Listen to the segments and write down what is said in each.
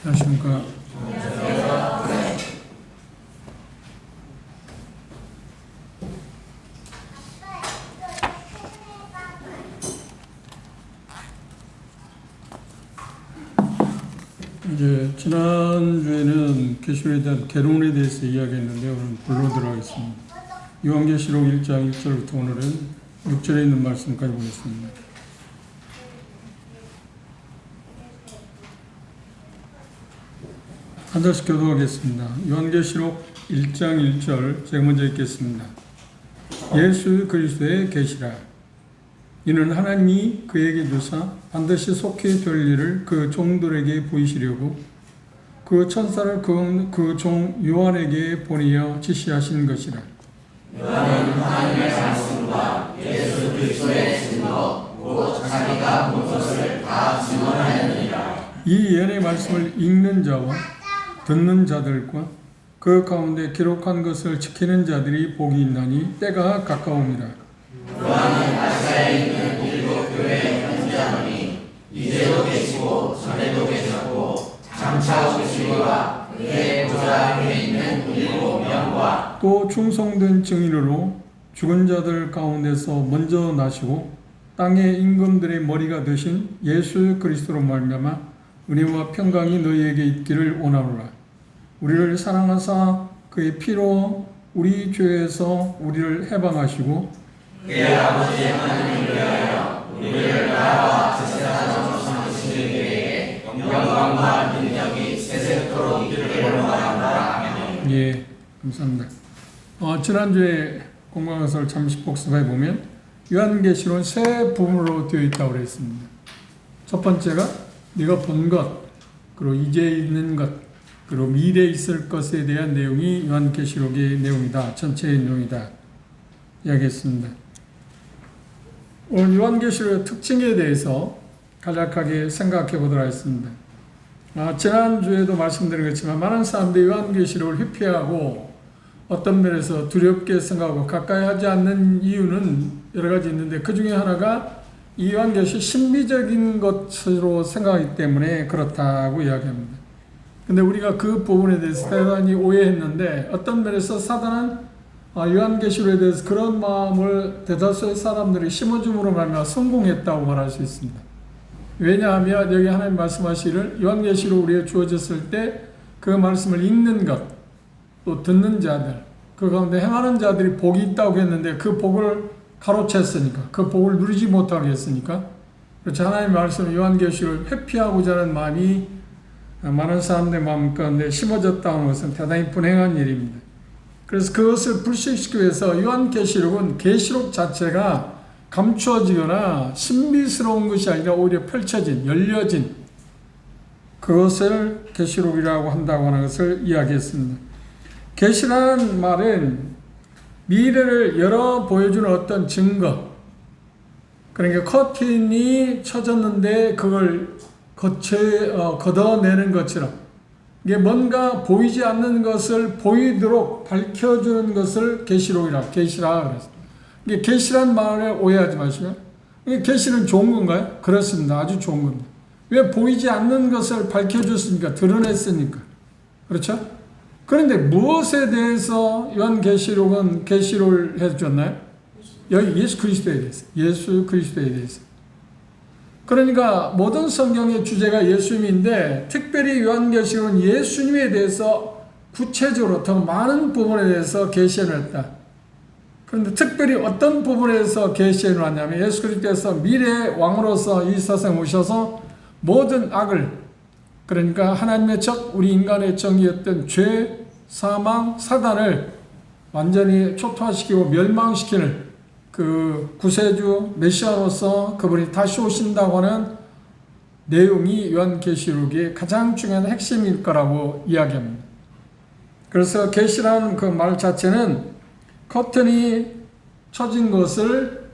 안녕하십니까. 이제 지난주에는 계시록에 대한 개론에 대해서 이야기했는데 오늘 본론 들어가겠습니다. 요한계시록 1장 1절부터 오늘은 6절에 있는 말씀까지 보겠습니다. 한 절씩 교도하겠습니다. 요한계시록 1장 1절 제가 먼저 읽겠습니다. 예수 그리스도의 계시라. 이는 하나님이 그에게 주사 반드시 속히 될 일을 그 종들에게 보이시려고 그 천사를 그 종 요한에게 보내어 지시하신 것이라. 요한은 하나님의 말씀과 예수 그리스도의 증거 곧 자기가 본 것을 다 증언하였느니라. 이 예언의 말씀을 읽는 자와 듣는 자들과 그 가운데 기록한 것을 지키는 자들이 복이 있나니 때가 가까움이라. 요한은 아시아에 있는 일곱 교회의 편지하노니 이제도 계시고 전에도 계셨고 장차 오시리와 그의 보좌 위에 있는 일곱 명과 또 충성된 증인으로 죽은 자들 가운데서 먼저 나시고 땅의 임금들의 머리가 되신 예수 그리스도로 말미암아 은혜와 평강이 너희에게 있기를 원하노라. 우리를 사랑하사 그의 피로 우리 죄에서 우리를 해방하시고 그의 아버지 하나님을 위하여 우리를 나라와 제사장 삼으신 이에게 영광과 능력이 세세토록 있기를 원하노라. 예, 감사합니다. 지난주에 공강서를 잠시 복습해 보면 요한계시록은 세 부분으로 되어 있다고 그랬습니다. 첫 번째가 네가 본 것, 그리고 이제 있는 것, 그리고 미래에 있을 것에 대한 내용이 요한계시록의 내용이다. 전체의 내용이다. 이야기했습니다. 오늘 요한계시록의 특징에 대해서 간략하게 생각해 보도록 하겠습니다. 지난주에도 말씀드린 것처럼 많은 사람들이 요한계시록을 회피하고 어떤 면에서 두렵게 생각하고 가까이 하지 않는 이유는 여러 가지 있는데 그 중에 하나가 이 요한계시 신비적인 것으로 생각하기 때문에 그렇다고 이야기합니다. 근데 우리가 그 부분에 대해서 대단히 오해했는데 어떤 면에서 사단은 요한계시록에 대해서 그런 마음을 대다수의 사람들이 심어줌으로 말미암아 성공했다고 말할 수 있습니다. 왜냐하면 여기 하나님 말씀하시기를 요한계시록 우리에 주어졌을 때 그 말씀을 읽는 것, 또 듣는 자들, 그 가운데 행하는 자들이 복이 있다고 했는데 그 복을 가로챘으니까, 그 복을 누리지 못하게 했으니까, 그렇지 하나님의 말씀을 요한계시록을 회피하고자 하는 마음이 많은 사람들의 마음 가운데 심어졌다는 것은 대단히 분행한 일입니다. 그래서 그것을 불식시키기 위해서 요한계시록은 계시록 자체가 감추어지거나 신비스러운 것이 아니라 오히려 펼쳐진, 열려진 그것을 계시록이라고 한다고 하는 것을 이야기했습니다. 계시라는 말은 미래를 열어 보여주는 어떤 증거, 그러니까 커튼이 쳐졌는데 그걸 걷어내는 것처럼 이게 뭔가 보이지 않는 것을 보이도록 밝혀주는 것을 계시라 그랬어요. 이게 계시란 말에 오해하지 마시고, 이게 계시는 좋은 건가요? 그렇습니다. 아주 좋은 겁니다. 왜 보이지 않는 것을 밝혀줬습니까? 드러냈으니까. 그렇죠? 그런데 무엇에 대해서 요한계시록은 계시를 해줬나요? 여기 예수 그리스도에 대해서. 예수 그리스도에 대해서. 그러니까 모든 성경의 주제가 예수님인데 특별히 요한계시록은 예수님에 대해서 구체적으로 더 많은 부분에 대해서 계시를 했다. 그런데 특별히 어떤 부분에서 계시를 하냐면 예수 그리스도께서 미래의 왕으로서 이 세상에 오셔서 모든 악을, 그러니까 하나님의 적, 우리 인간의 정의였던 죄, 사망, 사단을 완전히 초토화시키고 멸망시키는 그 구세주 메시아로서 그분이 다시 오신다고 하는 내용이 요한계시록의 가장 중요한 핵심일 거라고 이야기합니다. 그래서 계시라는 그 말 자체는 커튼이 쳐진 것을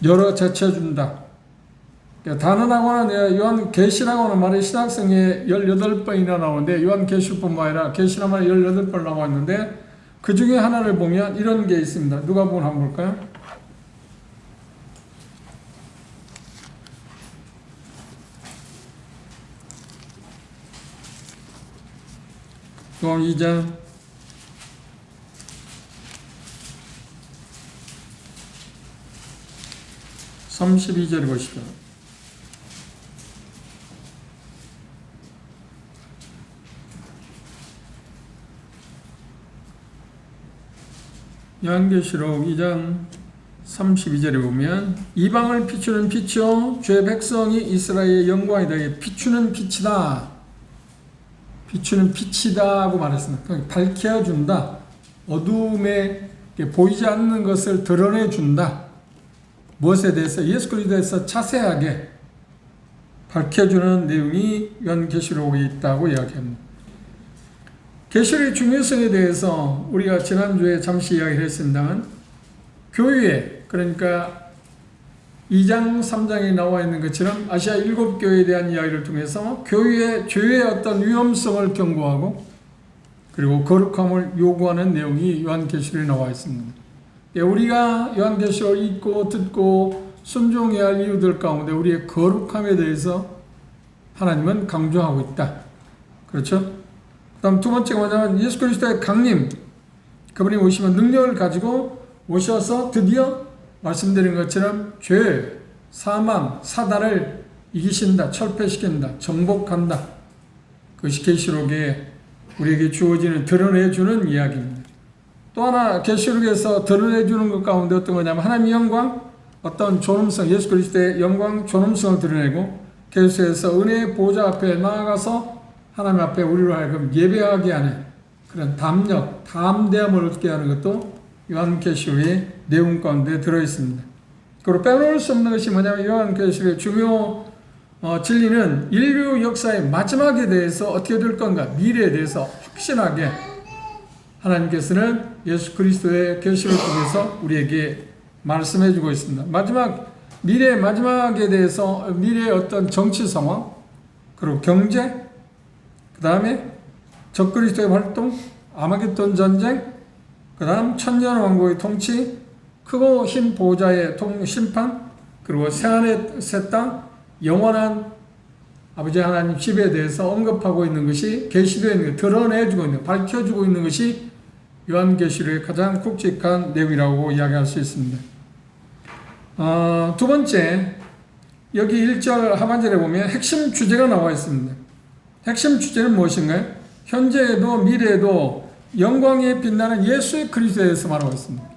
열어 제쳐준다. 단언하고 하는 요한계시라고 하는 말이 신학성에 18번이나 나오는데 요한계시뿐만 아니라 계시라는 말이 18번 나와 있는데 그 중에 하나를 보면 이런 게 있습니다. 누가 보면 한번 볼까요? 요한 2장 32절 보시죠. 요한계시록 2장 32절에 보면 이방을 비추는 빛이요 주의 백성이 이스라엘의 영광이다. 비추는 빛이다. 비추는 빛이다 하고 말했습니다. 밝혀준다. 어두움에 보이지 않는 것을 드러내준다. 무엇에 대해서? 예수 그리스도에 대해서 자세하게 밝혀주는 내용이 요한계시록에 있다고 이야기합니다. 계시록의 중요성에 대해서 우리가 지난주에 잠시 이야기를 했습니다만 교회, 그러니까 2장 3장에 나와 있는 것처럼 아시아 7교회에 대한 이야기를 통해서 교회의 죄의 어떤 위험성을 경고하고 그리고 거룩함을 요구하는 내용이 요한계시록에 나와 있습니다. 우리가 요한계시록을 읽고 듣고 순종해야 할 이유들 가운데 우리의 거룩함에 대해서 하나님은 강조하고 있다. 그렇죠? 그 다음 두 번째가 뭐냐면 예수 그리스도의 강림, 그분이 오시면 능력을 가지고 오셔서 드디어 말씀드린 것처럼 죄, 사망, 사단을 이기신다, 철폐시킨다, 정복한다. 그것이 계시록에 우리에게 주어지는 드러내주는 이야기입니다. 또 하나 계시록에서 드러내주는 것 가운데 어떤 거냐면 하나님의 영광, 어떤 존엄성, 예수 그리스도의 영광, 존엄성을 드러내고 계시록에서 은혜의 보좌 앞에 나아가서 하나님 앞에 우리로 하여금 예배하게 하는 그런 담력, 담대함을 얻게 하는 것도 요한계시록의 내용 가운데 들어있습니다. 그리고 빼놓을 수 없는 것이 뭐냐면 요한계시록의 중요 진리는 인류 역사의 마지막에 대해서 어떻게 될 건가, 미래에 대해서 확신하게 하나님께서는 예수 그리스도의 계시를 통해서 우리에게 말씀해 주고 있습니다. 미래의 마지막에 대해서 미래의 어떤 정치 상황, 그리고 경제, 그 다음에 적그리스도의 활동, 아마겟돈 전쟁, 그 다음 천년왕국의 통치, 크고 흰 보좌의 심판, 그리고 새하늘 새 땅, 영원한 아버지 하나님 집에 대해서 언급하고 있는 것이 계시되어 있는 것, 드러내주고 있는, 밝혀주고 있는 것이 요한계시록의 가장 굵직한 내용이라고 이야기할 수 있습니다. 두 번째, 여기 1절 하반절에 보면 핵심 주제가 나와 있습니다. 핵심 주제는 무엇인가요? 현재에도 미래에도 영광에 빛나는 예수 그리스도에 대해서 말하고 있습니다.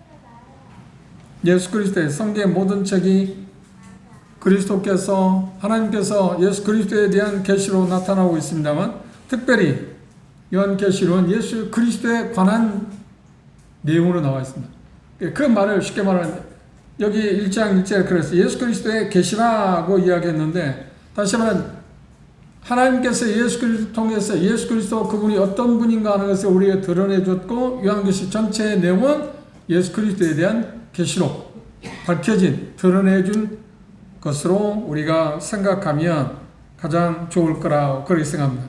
예수 그리스도의 성경의 모든 책이 그리스도께서, 하나님께서 예수 그리스도에 대한 계시로 나타나고 있습니다만 특별히 요한계시록은 예수 그리스도에 관한 내용으로 나와 있습니다. 그 말을 쉽게 말하면 여기 1장 1절에 그래서 예수 그리스도의 계시라고 이야기했는데, 다시 말하면 하나님께서 예수 그리스도 통해서 예수 그리스도 그분이 어떤 분인가 하는 것을 우리에게 드러내줬고, 요한계시 전체의 내용은 예수 그리스도에 대한 계시록, 밝혀진, 드러내준 것으로 우리가 생각하면 가장 좋을 거라고 그렇게 생각합니다.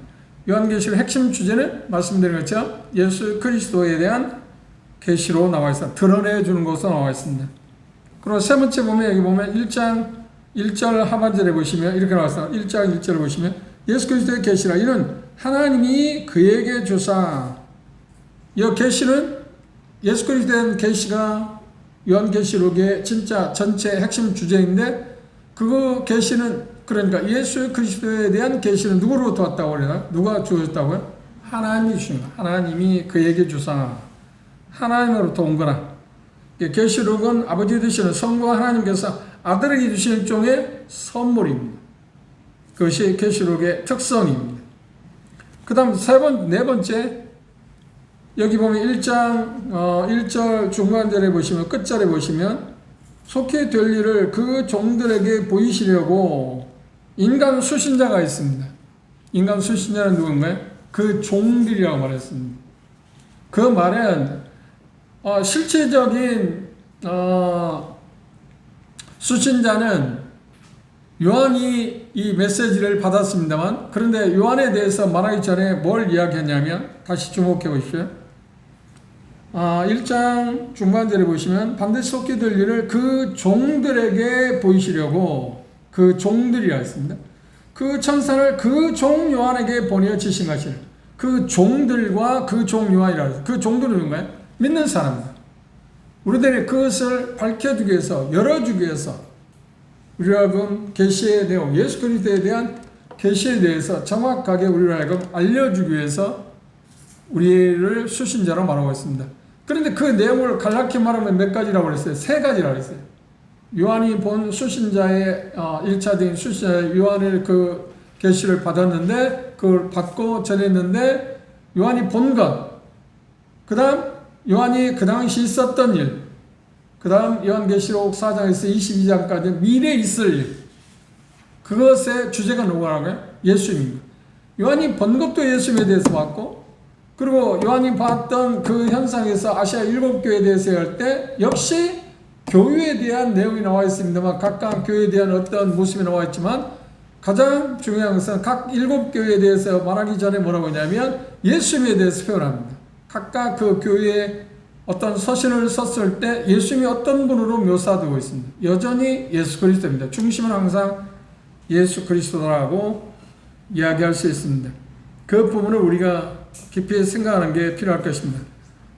요한계시록 핵심 주제는 말씀드린 것처럼 예수 그리스도에 대한 계시로 나와 있습니다. 드러내주는 것으로 나와 있습니다. 그리고 세 번째 보면 여기 보면 1장 1절 하반절에 보시면 이렇게 나와 있습니다. 1장 1절을 보시면 예수 그리스도의 계시라, 이는 하나님이 그에게 주사. 이 계시는 예수 그리스도에 대한 계시가 요한계시록의 진짜 전체 핵심 주제인데, 그 계시는, 그러니까 예수 그리스도에 대한 계시는 누구로부터 왔다고 그러나? 누가 주셨다고요? 하나님이 주신 거예요. 하나님이 그에게 주사. 하나님으로부터 온 거라. 계시록은 아버지 되시는 성부와 하나님께서 아들에게 주신 일종의 선물입니다. 그것이 계시록의 특성입니다. 그 다음 네 번째, 여기 보면 1장 1절 중간절에 보시면, 끝절에 보시면 속히 될 일을 그 종들에게 보이시려고 인간 수신자가 있습니다. 인간 수신자는 누군가요? 그 종들이라고 말했습니다. 그 말은 실체적인 수신자는 요한이 이 메시지를 받았습니다만, 그런데 요한에 대해서 말하기 전에 뭘 이야기했냐면, 다시 주목해 보십시오. 1장 중간절에 보시면 반드시 속히 될 일을 그 종들에게 보이시려고, 그 종들이라 했습니다. 그 천사를 그 종 요한에게 보내어 지신 것이라. 그 종들과 그 종 요한이라고 해서 그 종들은 누군가요? 믿는 사람들. 우리들이 그것을 밝혀주기 위해서, 열어주기 위해서 우리로 하여금 계시의 내용, 예수 그리스도에 대한 계시에 대해서 정확하게 우리로 하여금 알려주기 위해서 우리를 수신자로 말하고 있습니다. 그런데 그 내용을 간략히 말하면 몇 가지라고 그랬어요? 세 가지라고 했어요. 요한이 본 수신자의 1차적인 수신자의 요한의 그 계시를 받았는데 그걸 받고 전했는데 요한이 본 것, 그 다음 요한이 그 당시 있었던 일, 그 다음 요한계시록 4장에서 22장까지 미래에 있을 일, 그것의 주제가 누구라고요? 예수님입니다. 요한이 본 것도 예수님에 대해서 봤고, 그리고 요한이 봤던 그 현상에서 아시아 7교회에 대해서 할 때 역시 교회에 대한 내용이 나와 있습니다만 각각 교회에 대한 어떤 모습이 나와 있지만 가장 중요한 것은 각 7교회에 대해서 말하기 전에 뭐라고 하냐면 예수님에 대해서 표현합니다. 각각 그 교회에 어떤 서신을 썼을 때 예수님이 어떤 분으로 묘사되고 있습니다. 여전히 예수 그리스도입니다. 중심은 항상 예수 그리스도라고 이야기할 수 있습니다. 그 부분을 우리가 깊이 생각하는 게 필요할 것입니다.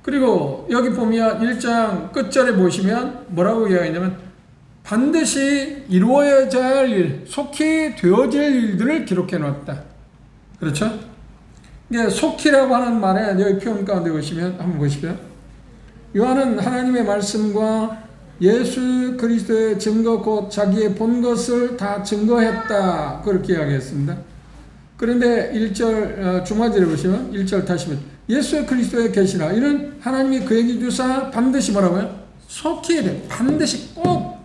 그리고 여기 보면 1장 끝절에 보시면 뭐라고 이야기하냐면 반드시 이루어져야 할 일, 속히 되어질 일들을 기록해 놓았다. 그렇죠? 이게 속히라고 하는 말에 여기 표현 가운데 보시면 한번 보십시오. 요한은 하나님의 말씀과 예수 그리스도의 증거 곧 자기의 본 것을 다 증거했다. 그렇게 이야기했습니다. 그런데 1절 중간절에 보시면 1절 다시 보면 예수 그리스도의 계시라 이는 하나님이 그에게 주사 반드시 뭐라고요? 속히 돼. 반드시 꼭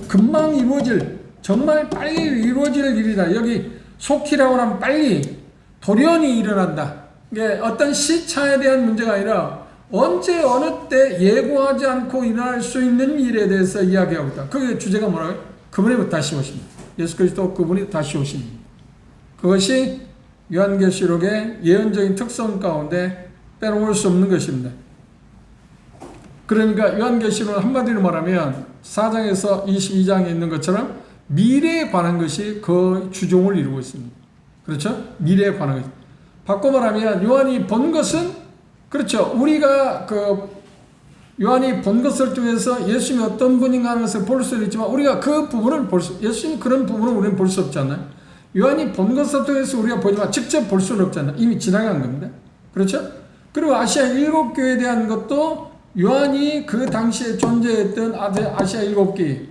금방 이루어질 정말 빨리 이루어질 일이다. 여기 속히라고 하면 빨리 돌연히 일어난다. 이게 어떤 시차에 대한 문제가 아니라 언제 어느 때 예고하지 않고 일어날 수 있는 일에 대해서 이야기하고 있다. 그게 주제가 뭐라고요? 그분이 다시 오십니다. 예수 그리스도 그분이 다시 오십니다. 그것이 요한계시록의 예언적인 특성 가운데 빼놓을 수 없는 것입니다. 그러니까 요한계시록은 한마디로 말하면 4장에서 22장에 있는 것처럼 미래에 관한 것이 그 주종을 이루고 있습니다. 그렇죠? 미래에 관한 것. 바꿔 말하면 요한이 본 것은 그렇죠. 우리가 요한이 본 것을 통해서 예수님이 어떤 분인가 하는 것을 볼 수도 있지만 우리가 그 부분을 예수님 그런 부분을 우리는 볼 수 없잖아요. 요한이 본 것을 통해서 우리가 보지만 직접 볼 수는 없잖아요. 이미 지나간 겁니다. 그렇죠? 그리고 아시아 7교회에 대한 것도 요한이 그 당시에 존재했던 아시아 7교회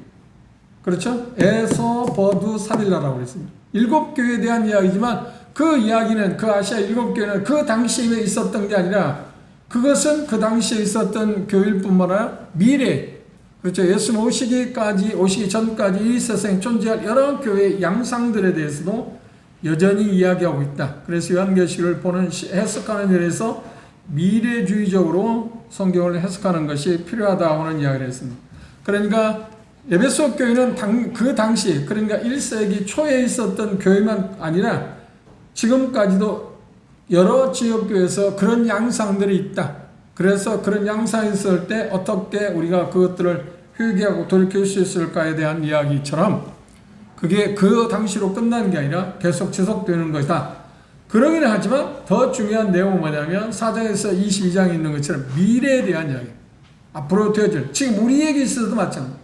그렇죠? 에서, 버두, 사빌라라고 그랬습니다. 7교회에 대한 이야기지만 그 이야기는 그 아시아 7교회는 그 당시에 있었던 게 아니라 그것은 그 당시에 있었던 교회일 뿐만 아니라 미래 그렇죠. 예수님 오시기 전까지 이 세상에 존재할 여러 교회의 양상들에 대해서도 여전히 이야기하고 있다. 그래서 요한계시를 보는 해석하는 일에서 미래주의적으로 성경을 해석하는 것이 필요하다 하는 이야기를 했습니다. 그러니까 에베소 교회는 그 당시 그러니까 1세기 초에 있었던 교회만 아니라 지금까지도 여러 지역교회에서 그런 양상들이 있다. 그래서 그런 양상이 있을 때 어떻게 우리가 그것들을 회개하고 돌이킬 수 있을까에 대한 이야기처럼 그게 그 당시로 끝나는 게 아니라 계속 지속되는 것이다. 그러기는 하지만 더 중요한 내용은 뭐냐면 4장에서 22장에 있는 것처럼 미래에 대한 이야기. 앞으로 되어질. 지금 우리에게 있어도 마찬가지.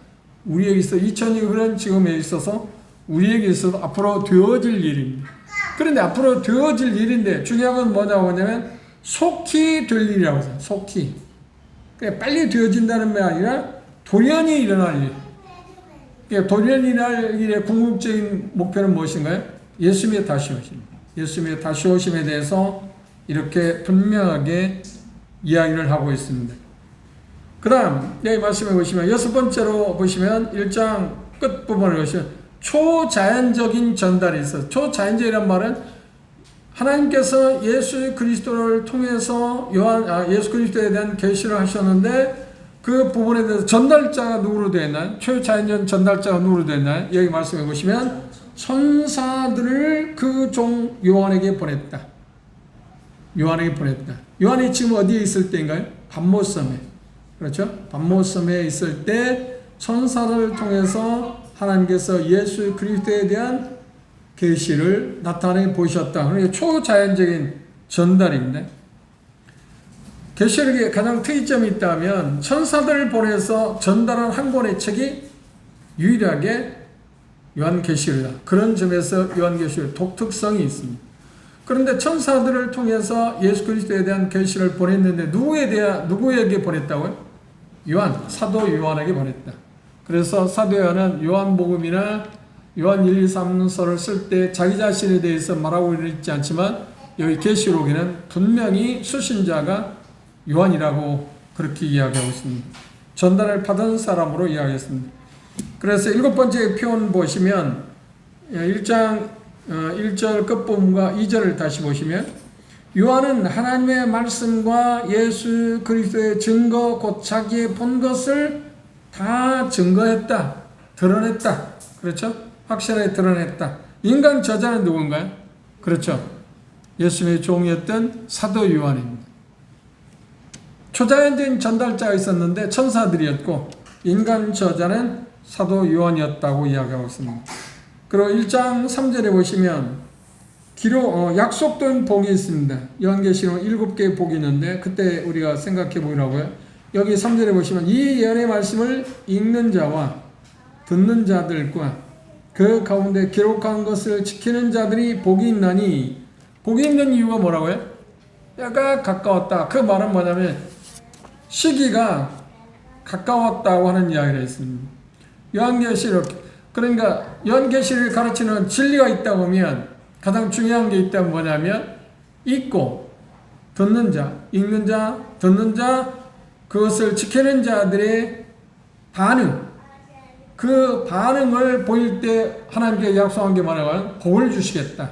우리에게 있어 2000이 그런 지금에 있어서 우리에게 있어도 앞으로 되어질 일입니다. 그런데 앞으로 되어질 일인데 중요한 건 뭐냐고 하냐면 속히 될 일이라고 해요. 속히. 그러니까 빨리 되어진다는 게 아니라 돌연히 일어날 일. 그러니까 돌연히 일어날 일의 궁극적인 목표는 무엇인가요? 예수님의 다시 오심. 예수님의 다시 오심에 대해서 이렇게 분명하게 이야기를 하고 있습니다. 그 다음 여기 말씀해 보시면 6번째로 보시면 1장 끝부분을 보시면 초자연적인 전달이 있어요. 초자연적이란 말은 하나님께서 예수 그리스도를 통해서 예수 그리스도에 대한 계시를 하셨는데 그 부분에 대해서 전달자가 누구로 되어 있나요? 초자연적 전달자가 누구로 되어 있나요? 여기 말씀해 보시면 천사들을 그 종 요한에게 보냈다. 요한에게 보냈다. 요한이 지금 어디에 있을 때인가요? 반모섬에. 그렇죠? 반모섬에 있을 때 천사를 통해서 하나님께서 예수 그리스도에 대한 계시를 나타내 보셨다. 그러니까 초자연적인 전달입니다. 계시록에 가장 특이점이 있다면 천사들을 보내서 전달한 한 권의 책이 유일하게 요한계시록이다. 그런 점에서 요한계시록 독특성이 있습니다. 그런데 천사들을 통해서 예수 그리스도에 대한 계시를 보냈는데 누구에게 보냈다고요? 사도 요한에게 보냈다. 그래서 사도 요한은 요한복음이나 요한 1, 2, 3서를 쓸 때 자기 자신에 대해서 말하고 있지 않지만 여기 계시록에는 분명히 수신자가 요한이라고 그렇게 이야기하고 있습니다. 전달을 받은 사람으로 이야기했습니다. 그래서 7번째 표현 보시면 1장 1절 끝부분과 2절을 다시 보시면 요한은 하나님의 말씀과 예수 그리스도의 증거 곧 자기의 본 것을 다 증거했다. 드러냈다. 그렇죠? 확실하게 드러냈다. 인간 저자는 누군가요? 그렇죠. 예수님의 종이었던 사도 요한입니다. 초자연적인 전달자가 있었는데 천사들이었고 인간 저자는 사도 요한이었다고 이야기하고 있습니다. 그리고 1장 3절에 보시면 약속된 복이 있습니다. 요한계시록 7개의 복이 있는데 그때 우리가 생각해 보라고요. 여기 3절에 보시면 이 예언의 말씀을 읽는 자와 듣는 자들과 그 가운데 기록한 것을 지키는 자들이 복이 있나니, 복이 있는 이유가 뭐라고요? 때가 가까웠다. 그 말은 뭐냐면 시기가 가까웠다고 하는 이야기를 했습니다. 요한계시록, 그러니까 요한계시록이 가르치는 진리가 있다고 하면 가장 중요한 게 있다면 뭐냐면 읽고 듣는 자, 읽는 자, 듣는 자, 그것을 지키는 자들의 반응, 그 반응을 보일 때 하나님께 약속한 게 뭐냐면 복을 주시겠다.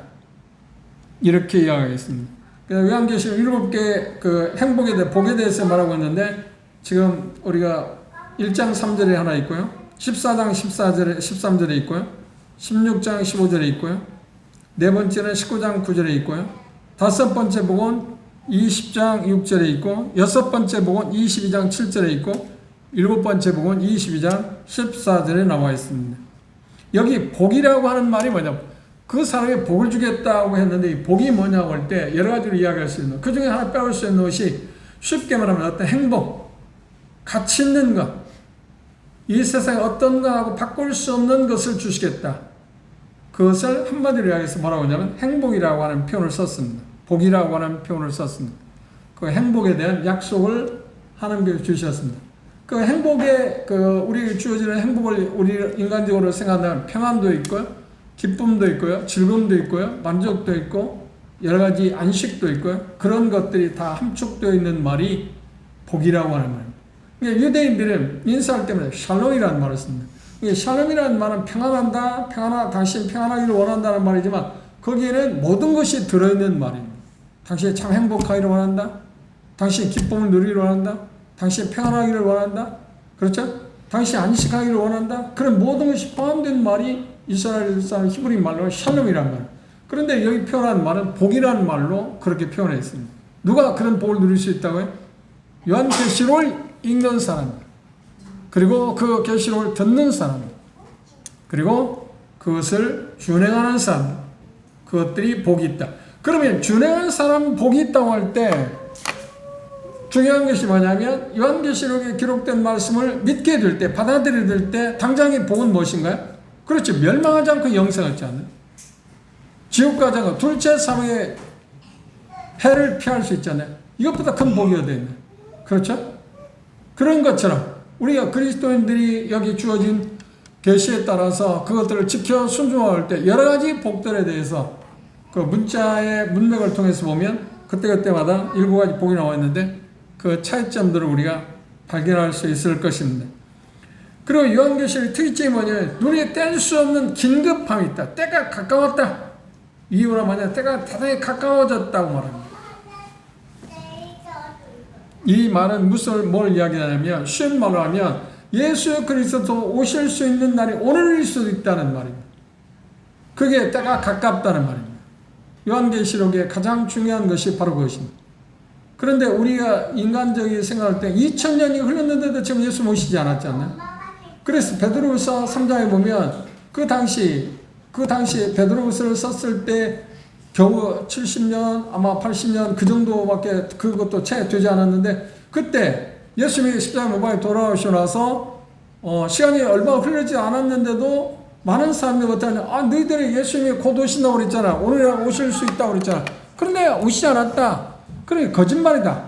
이렇게 이야기했습니다. 요한계시록 7개 그 행복에 대해 복에 대해서 말하고 있는데 지금 우리가 1장 3절에 하나 있고요. 14장 13절에 있고요. 16장 15절에 있고요. 네 번째는 19장 9절에 있고요. 다섯 번째 복은 20장 6절에 있고, 여섯 번째 복은 22장 7절에 있고, 일곱 번째 복은 22장 14절에 나와 있습니다. 여기 복이라고 하는 말이 뭐냐? 그 사람에게 복을 주겠다고 했는데 이 복이 뭐냐고 할 때 여러 가지로 이야기할 수 있는, 그 중에 하나 빼올 수 있는 것이 쉽게 말하면 어떤 행복, 가치 있는 것, 이 세상에 어떤 거하고 바꿀 수 없는 것을 주시겠다. 그것을 한마디로 이야기해서 뭐라고 하냐면 행복이라고 하는 표현을 썼습니다. 복이라고 하는 표현을 썼습니다. 그 행복에 대한 약속을 하나님께서 주셨습니다. 그 행복에, 우리에게 주어지는 행복을 우리 인간적으로 생각하면 평안도 있고요, 기쁨도 있고요, 즐거움도 있고요, 만족도 있고, 여러 가지 안식도 있고요, 그런 것들이 다 함축되어 있는 말이 복이라고 하는 말입니다. 유대인들은 인사할 때마다 샬롬이라는 말을 씁니다. 샬롬이라는 말은 평안하다, 당신 평안하기를 원한다는 말이지만 거기에는 모든 것이 들어있는 말입니다. 당신이 참 행복하기를 원한다, 당신이 기쁨을 누리기를 원한다, 당신이 평안하기를 원한다, 그렇죠? 당신이 안식하기를 원한다, 그런 모든 것이 포함된 말이 이스라엘 사람 히브리 말로 샬롬이라는 말. 그런데 여기 표현한 말은 복이라는 말로 그렇게 표현했습니다. 누가 그런 복을 누릴 수 있다고요? 요한계시록을 읽는 사람, 그리고 그 계시록을 듣는 사람, 그리고 그것을 준행하는 사람, 그것들이 복이 있다. 그러면 준행하는 사람 복이 있다고 할 때 중요한 것이 뭐냐면 요한계시록에 기록된 말씀을 믿게 될 때, 받아들이게 될 때 당장의 복은 무엇인가요? 그렇죠. 멸망하지 않고 영생을 얻지 않는, 지옥 가지 않고 둘째 사망의 해를 피할 수 있잖아요. 이것보다 큰 복이 어디 있나요? 그렇죠? 그런 것처럼 우리가 그리스도인들이 여기 주어진 계시에 따라서 그것들을 지켜 순종할 때 여러 가지 복들에 대해서 그 문자의 문맥을 통해서 보면 그때그때마다 7가지 복이 나와 있는데 그 차이점들을 우리가 발견할 수 있을 것입니다. 그리고 요한계시록의 특이점이 뭐냐면 눈에 뗄 수 없는 긴급함이 있다. 때가 가까웠다. 이유가 뭐냐? 때가 대단히 가까워졌다고 말합니다. 이 말은 뭘 이야기하냐면 쉬운 말로 하면 예수 그리스도 오실 수 있는 날이 오늘일 수도 있다는 말입니다. 그게 때가 가깝다는 말입니다. 요한계시록의 가장 중요한 것이 바로 그것입니다. 그런데 우리가 인간적인 생각할 때 2000년이 흘렀는데도 지금 예수 모시지 않았지 않나요? 그래서 베드로후서 3장에 보면 그 당시 베드로후서를 썼을 때 겨우 70년 아마 80년 그 정도밖에 그것도 채 되지 않았는데 그때 예수님이 십자가 못 박혀 돌아오시고 나서 시간이 얼마 흐르지 않았는데도 많은 사람들이 어떠냐, 너희들이 예수님이 곧 오신다고 그랬잖아, 오늘이라고 오실 수 있다고 그랬잖아. 그런데 오시지 않았다. 그래 거짓말이다,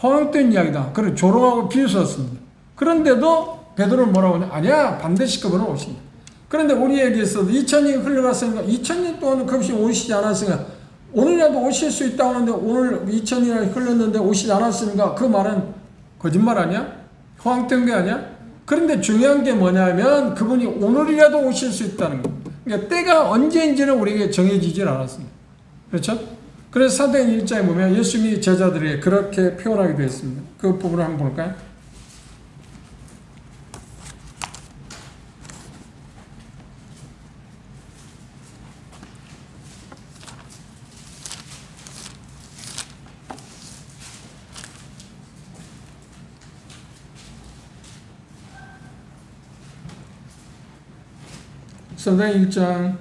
허황된 이야기다. 그래 조롱하고 비웃었습니다. 그런데도 베드로는 뭐라고 하냐, 아니야, 반드시 그분은 오신다. 그런데 우리에게 있어도 2000년이 흘러갔으니까 2000년 동안 그것이 오시지 않았으니까 오늘이라도 오실 수 있다고 하는데 오늘 2000년이 흘렀는데 오시지 않았으니까 그 말은 거짓말 아니야? 허황된 게 아니야? 그런데 중요한 게 뭐냐면 그분이 오늘이라도 오실 수 있다는 거예요. 그러니까 때가 언제인지는 우리에게 정해지질 않았습니다. 그렇죠? 그래서 사도행 1장에 보면 예수님이 제자들에게 그렇게 표현하게 되어 있습니다. 그 부분을 한번 볼까요? 사도행 1장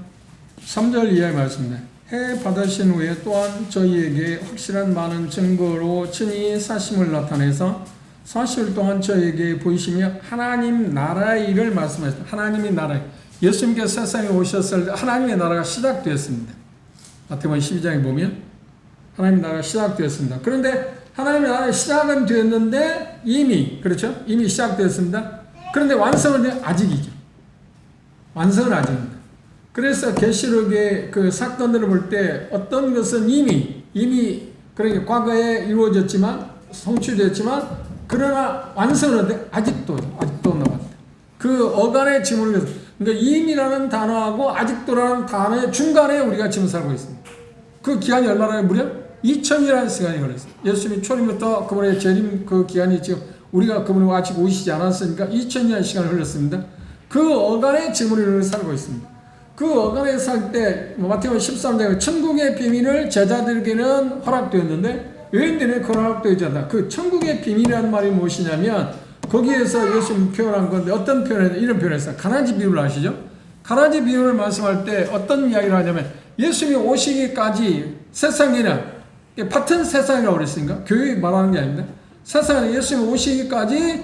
3절 이하의 말씀입니다. 해 받으신 후에 또한 저희에게 확실한 많은 증거로 친히 사심을 나타내서 40일 동안 저희에게 보이시며 하나님 나라의 일을 말씀하셨다. 하나님의 나라, 예수님께서 세상에 오셨을 때 하나님의 나라가 시작되었습니다. 마태복음 12장에 보면 하나님의 나라가 시작되었습니다. 그런데 하나님의 나라가 시작은 되었는데 그렇죠? 이미 시작되었습니다. 그런데 완성은 아직이죠. 완성은 아직입니다. 그래서 계시록의 그 사건들을 볼 때 어떤 것은 이미 그러니까 과거에 이루어졌지만 성취됐지만 그러나 완성은 아직도 남았다. 그 어간의 지문을 그러니까 이미라는 단어하고 아직도라는 단어의 중간에 우리가 지금 살고 있습니다. 그 기간이 얼마나 무려 2000이라는 시간이 걸렸어요. 예수님이 초림부터 그분의 재림 그 기간이 지금 우리가 그분이 아직 오시지 않았으니까 2000이라는 시간이 흘렀습니다. 그 어간의 지문을 살고 있습니다. 그 어간에 살 때 마태복음 13장에 천국의 비밀을 제자들에게는 허락되었는데 유대인들에게 허락되지 않다. 그 천국의 비밀이라는 말이 무엇이냐면 거기에서 예수님 표현한 건데 어떤 표현을 이런 표현을 했어요. 가라지 비유를 아시죠? 가라지 비유를 말씀할 때 어떤 이야기를 하냐면 예수님이 오시기까지 세상에는 같은 세상이라고 그랬으니까 교회 말하는 게 아닙니다. 세상에 예수님이 오시기까지